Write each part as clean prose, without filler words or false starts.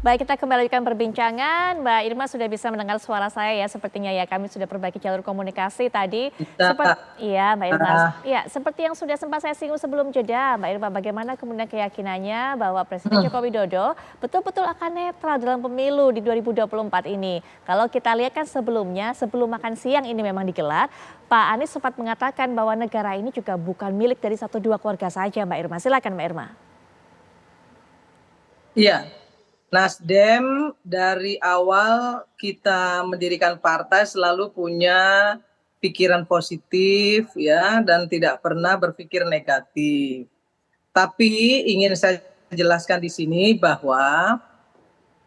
Baik, kita kembali lanjutkan perbincangan. Mbak Irma sudah bisa mendengar suara saya ya, sepertinya ya kami sudah perbaiki jalur komunikasi tadi. Kita Iya, Mbak Irma. uh, Iya, seperti yang sudah sempat saya singgung sebelum jeda, Mbak Irma, bagaimana kemudian keyakinannya bahwa Presiden Joko Widodo betul-betul akan netral dalam pemilu di 2024 ini. Kalau kita lihat kan sebelumnya, sebelum makan siang ini memang digelar, Pak Anies sempat mengatakan bahwa negara ini juga bukan milik dari satu dua keluarga saja, Mbak Irma. Silakan, Mbak Irma. iya, Nasdem dari awal kita mendirikan partai selalu punya pikiran positif ya dan tidak pernah berpikir negatif. Tapi ingin saya jelaskan di sini bahwa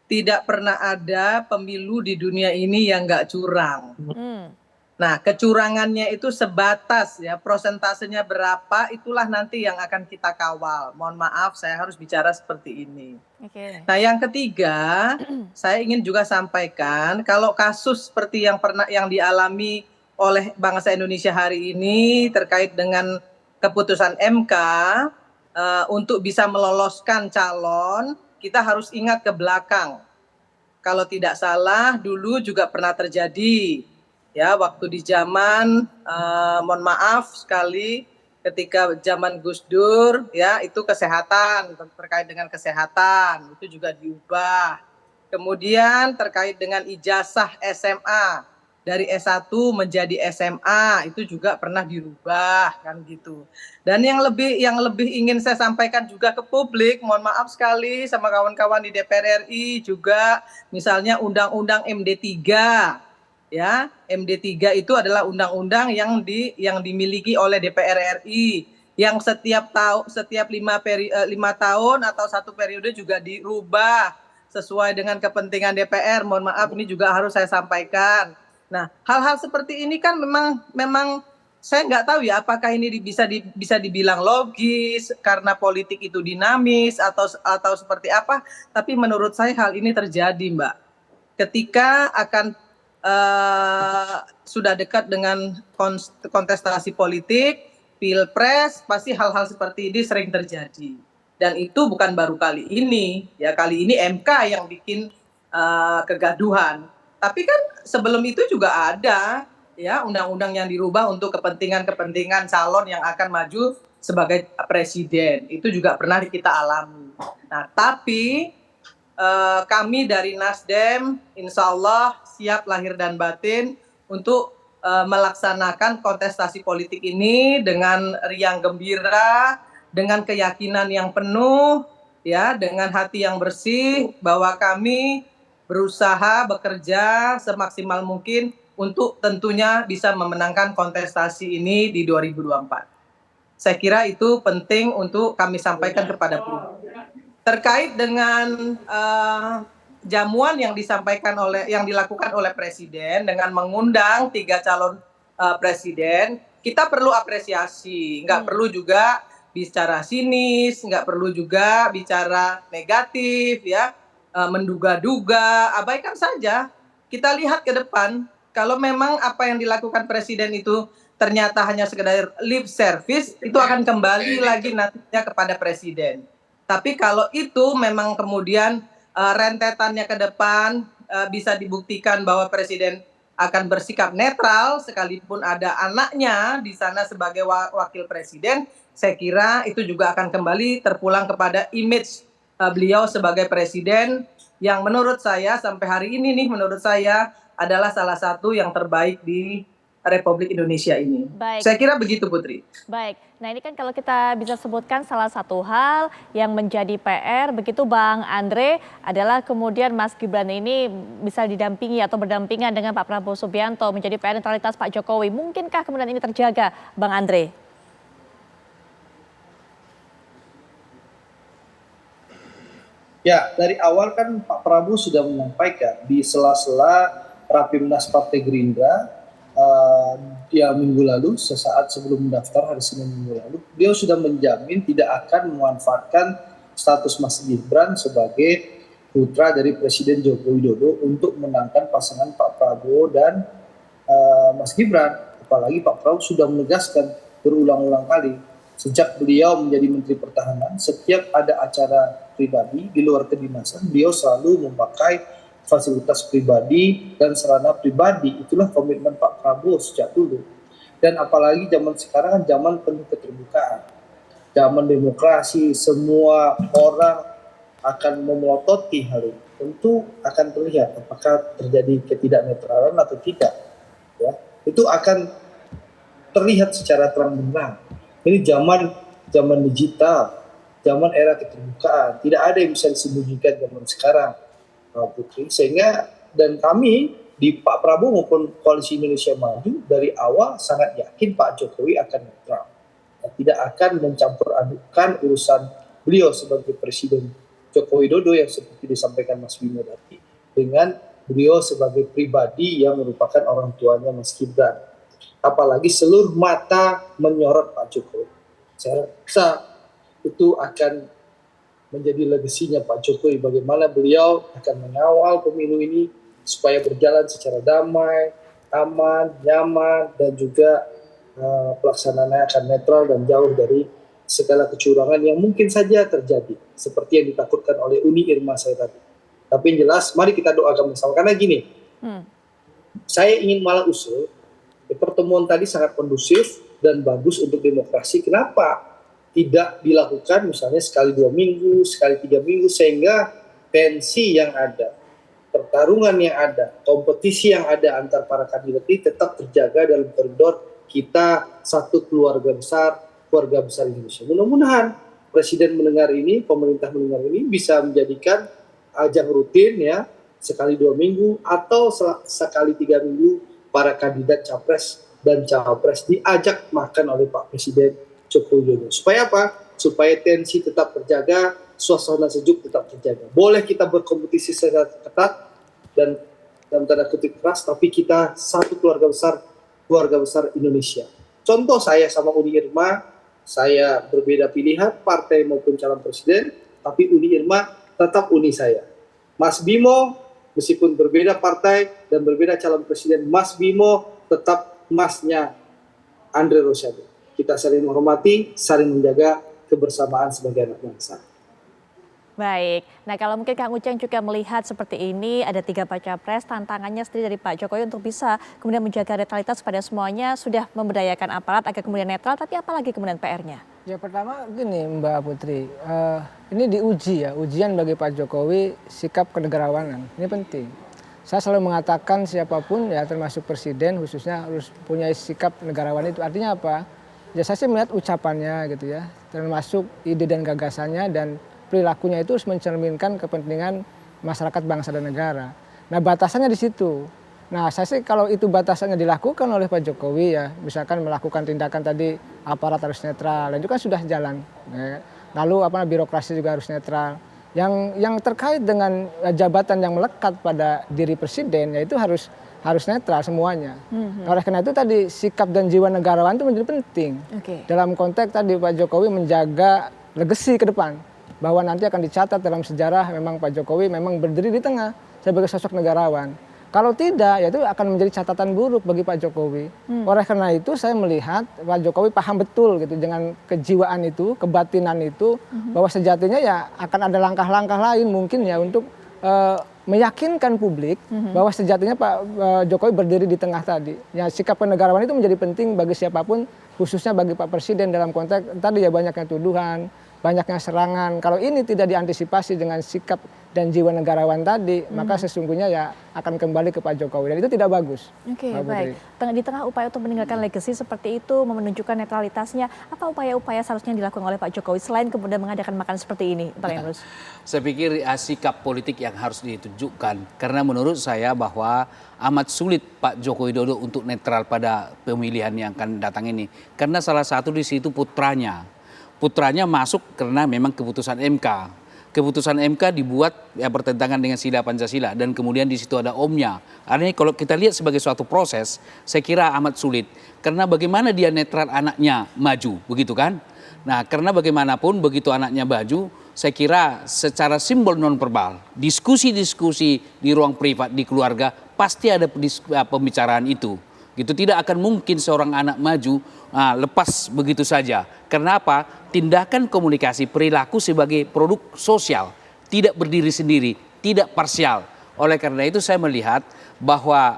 tidak pernah ada pemilu di dunia ini yang nggak curang. Hmm. Nah, kecurangannya itu sebatas ya, prosentasenya berapa itulah nanti yang akan kita kawal. Mohon maaf, saya harus bicara seperti ini. Oke. Nah, yang ketiga, saya ingin juga sampaikan kalau kasus seperti yang dialami oleh bangsa Indonesia hari ini terkait dengan keputusan MK untuk bisa meloloskan calon, kita harus ingat ke belakang. Kalau tidak salah dulu juga pernah terjadi ya waktu di zaman mohon maaf sekali ketika zaman Gus Dur ya itu kesehatan, terkait dengan kesehatan itu juga diubah. Kemudian terkait dengan ijazah SMA dari S1 menjadi SMA itu juga pernah dirubah kan gitu. Dan yang lebih ingin saya sampaikan juga ke publik, mohon maaf sekali sama kawan-kawan di DPR RI juga, misalnya Undang-Undang MD3 ya, MD3 itu adalah undang-undang yang dimiliki oleh DPR RI yang setiap 5 tahun atau 1 periode juga dirubah sesuai dengan kepentingan DPR. Mohon maaf ini juga harus saya sampaikan. Nah, hal-hal seperti ini kan memang saya nggak tahu ya apakah ini bisa dibilang logis karena politik itu dinamis atau seperti apa. Tapi menurut saya hal ini terjadi, Mbak. Ketika akan sudah dekat dengan kontestasi politik, pilpres, pasti hal-hal seperti ini sering terjadi. Dan itu bukan baru kali ini, ya kali ini MK yang bikin kegaduhan. Tapi kan sebelum itu juga ada ya undang-undang yang dirubah untuk kepentingan-kepentingan calon yang akan maju sebagai presiden. Itu juga pernah kita alami. Nah, tapi kami dari Nasdem insya Allah siap lahir dan batin untuk melaksanakan kontestasi politik ini dengan riang gembira, dengan keyakinan yang penuh, ya, dengan hati yang bersih bahwa kami berusaha bekerja semaksimal mungkin untuk tentunya bisa memenangkan kontestasi ini di 2024. Saya kira itu penting untuk kami sampaikan kepada publik. Terkait dengan jamuan yang dilakukan oleh presiden dengan mengundang 3 calon presiden, kita perlu apresiasi, nggak perlu juga bicara sinis, nggak perlu juga bicara negatif ya, menduga-duga, abaikan saja. Kita lihat ke depan, kalau memang apa yang dilakukan presiden itu ternyata hanya sekedar lip service, itu akan kembali lagi nantinya kepada presiden. Tapi kalau itu memang kemudian rentetannya ke depan bisa dibuktikan bahwa presiden akan bersikap netral sekalipun ada anaknya di sana sebagai wakil presiden, saya kira itu juga akan kembali terpulang kepada image beliau sebagai presiden yang menurut saya sampai hari ini nih menurut saya adalah salah satu yang terbaik di Republik Indonesia ini. Baik. Saya kira begitu, Putri. Baik, nah ini kan kalau kita bisa sebutkan salah satu hal yang menjadi PR begitu Bang Andre adalah kemudian Mas Gibran ini bisa didampingi atau berdampingan dengan Pak Prabowo Subianto menjadi PR netralitas Pak Jokowi. Mungkinkah kemudian ini terjaga Bang Andre? Ya, dari awal kan Pak Prabowo sudah menyampaikan di sela-sela Rapimnas Partai Gerindra yang minggu lalu, sesaat sebelum mendaftar hari Senin minggu lalu, beliau sudah menjamin tidak akan memanfaatkan status Mas Gibran sebagai putra dari Presiden Joko Widodo untuk menangkan pasangan Pak Prabowo dan Mas Gibran. Apalagi Pak Prabowo sudah menegaskan berulang-ulang kali Sejak beliau menjadi Menteri Pertahanan, setiap ada acara pribadi di luar kedinasan, beliau selalu memakai fasilitas pribadi dan sarana pribadi. Itulah komitmen Pak Prabowo sejak dulu. Dan apalagi zaman sekarang kan zaman penuh keterbukaan. Zaman demokrasi, semua orang akan memelototi hal ini. Tentu akan terlihat apakah terjadi ketidaknetralan atau tidak. Ya, itu akan terlihat secara terang-benderang. Ini zaman digital, zaman era keterbukaan. Tidak ada yang bisa disembunyikan zaman sekarang, Putri. Sehingga dan kami di Pak Prabowo maupun Koalisi Indonesia Maju dari awal sangat yakin Pak Jokowi akan netral. Tidak akan mencampur adukan urusan beliau sebagai Presiden Joko Widodo yang seperti disampaikan Mas Bimo tadi dengan beliau sebagai pribadi yang merupakan orang tuanya Mas Gibran. Apalagi seluruh mata menyorot Pak Jokowi. Saya rasa itu akan menjadi legasinya Pak Jokowi, bagaimana beliau akan mengawal pemilu ini supaya berjalan secara damai, aman, nyaman, dan juga pelaksanaannya akan netral dan jauh dari segala kecurangan yang mungkin saja terjadi, seperti yang ditakutkan oleh Uni Irma saya tadi. Tapi yang jelas, mari kita doakan bersama, karena gini, saya ingin malah usul, pertemuan tadi sangat kondusif dan bagus untuk demokrasi. Kenapa tidak dilakukan misalnya sekali 2 minggu, sekali 3 minggu, sehingga tensi yang ada, pertarungan yang ada, kompetisi yang ada antar para kandidat ini tetap terjaga dalam koridor kita satu keluarga besar Indonesia. Mudah-mudahan Presiden mendengar ini, pemerintah mendengar ini, bisa menjadikan ajang rutin ya, sekali 2 minggu atau sekali 3 minggu para kandidat capres dan cawapres diajak makan oleh Pak Presiden Joko Widodo. Supaya apa? Supaya tensi tetap terjaga, suasana sejuk tetap terjaga. Boleh kita berkompetisi secara ketat dan dalam tanda kutip keras, tapi kita satu keluarga besar Indonesia. Contoh saya sama Uni Irma, saya berbeda pilihan, partai maupun calon presiden, tapi Uni Irma tetap uni saya. Mas Bimo, meskipun berbeda partai dan berbeda calon presiden, Mas Bimo tetap masnya Andre Rosiade. Kita saling menghormati, saling menjaga kebersamaan sebagai anak bangsa. Baik, nah kalau mungkin Kang Ujang juga melihat seperti ini, ada 3 baca pres, tantangannya sendiri dari Pak Jokowi untuk bisa kemudian menjaga netralitas pada semuanya, sudah memberdayakan aparat agar kemudian netral, tapi apalagi kemudian PR-nya? Ya pertama gini Mbak Putri, ini diuji ya, ujian bagi Pak Jokowi sikap kenegarawanan, ini penting. Saya selalu mengatakan siapapun ya termasuk presiden khususnya harus punya sikap negarawan itu, artinya apa? Ya saya sih melihat ucapannya gitu ya, termasuk ide dan gagasannya dan perilakunya itu harus mencerminkan kepentingan masyarakat bangsa dan negara. Nah batasannya di situ. Nah saya sih kalau itu batasannya dilakukan oleh Pak Jokowi ya, misalkan melakukan tindakan tadi aparat harus netral, dan itu kan sudah jalan. Ya. Lalu birokrasi juga harus netral. Yang terkait dengan jabatan yang melekat pada diri presiden ya itu harus netral semuanya. Oleh karena itu tadi sikap dan jiwa negarawan itu menjadi penting. Dalam konteks tadi Pak Jokowi menjaga legasi ke depan. Bahwa nanti akan dicatat dalam sejarah memang Pak Jokowi memang berdiri di tengah sebagai sosok negarawan. Kalau tidak, ya itu akan menjadi catatan buruk bagi Pak Jokowi. Oleh karena itu saya melihat Pak Jokowi paham betul gitu dengan kejiwaan itu, kebatinan itu, bahwa sejatinya ya akan ada langkah-langkah lain mungkin ya untuk meyakinkan publik bahwa sejatinya Pak Jokowi berdiri di tengah tadi. Ya sikap kenegarawan itu menjadi penting bagi siapapun, khususnya bagi Pak Presiden dalam konteks tadi ya banyaknya tuduhan, banyaknya serangan. Kalau ini tidak diantisipasi dengan sikap dan jiwa negarawan tadi, maka sesungguhnya ya akan kembali ke Pak Jokowi. Dan itu tidak bagus. Oke, baik. Di tengah upaya untuk meninggalkan legasi seperti itu, menunjukkan netralitasnya, apa upaya-upaya seharusnya dilakukan oleh Pak Jokowi selain kemudian mengadakan makan seperti ini, Pak Emrus? Saya pikir sikap politik yang harus ditunjukkan. Karena menurut saya bahwa amat sulit Pak Joko Widodo untuk netral pada pemilihan yang akan datang ini. Karena salah satu di situ putranya. Putranya masuk karena memang keputusan MK. Keputusan MK dibuat ya bertentangan dengan sila Pancasila dan kemudian di situ ada omnya. Artinya kalau kita lihat sebagai suatu proses, saya kira amat sulit. Karena bagaimana dia netral anaknya maju, begitu kan? Nah, karena bagaimanapun begitu anaknya maju, saya kira secara simbol nonverbal, diskusi-diskusi di ruang privat di keluarga pasti ada pembicaraan itu. Gitu, tidak akan mungkin seorang anak maju lepas begitu saja. Karena apa? Tindakan komunikasi perilaku sebagai produk sosial, tidak berdiri sendiri, tidak parsial. Oleh karena itu saya melihat bahwa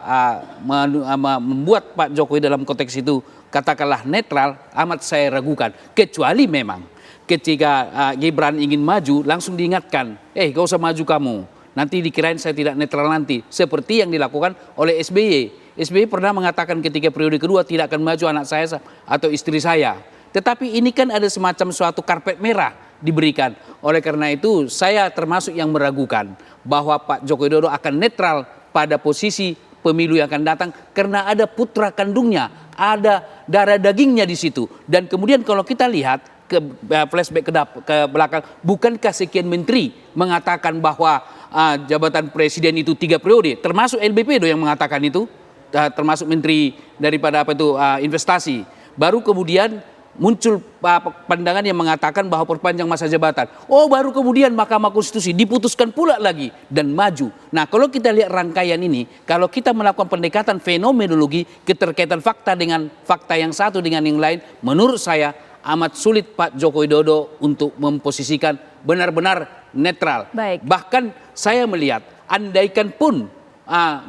membuat Pak Jokowi dalam konteks itu katakanlah netral amat saya ragukan. Kecuali memang ketika Gibran ingin maju langsung diingatkan, gak usah maju kamu. Nanti dikirain saya tidak netral nanti. Seperti yang dilakukan oleh SBY. SBY pernah mengatakan ketika periode kedua tidak akan maju anak saya atau istri saya. Tetapi ini kan ada semacam suatu karpet merah diberikan. Oleh karena itu saya termasuk yang meragukan bahwa Pak Joko Widodo akan netral pada posisi pemilu yang akan datang. Karena ada putra kandungnya, ada darah dagingnya di situ. Dan kemudian kalau kita lihat ke flashback ke belakang, bukankah sekian menteri mengatakan bahwa jabatan presiden itu 3 periode, termasuk LBP yang mengatakan itu, termasuk menteri daripada investasi. Baru kemudian muncul pandangan yang mengatakan bahwa perpanjang masa jabatan. Baru kemudian Mahkamah Konstitusi diputuskan pula lagi dan maju. Nah, kalau kita lihat rangkaian ini, kalau kita melakukan pendekatan fenomenologi, keterkaitan fakta dengan fakta yang satu dengan yang lain, menurut saya amat sulit Pak Joko Widodo untuk memposisikan benar-benar netral. Baik. Bahkan saya melihat, andaikan pun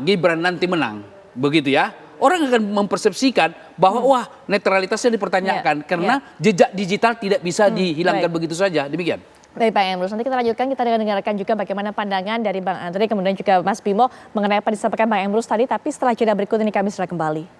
Gibran nanti menang, begitu ya, orang akan mempersepsikan bahwa wah netralitasnya dipertanyakan karena jejak digital tidak bisa dihilangkan begitu saja. Demikian. Baik Bang Emrus, nanti kita lanjutkan, kita dengarkan juga bagaimana pandangan dari Bang Andre, kemudian juga Mas Bimo mengenai apa disampaikan Bang Emrus tadi, tapi setelah jeda berikut ini kami segera kembali.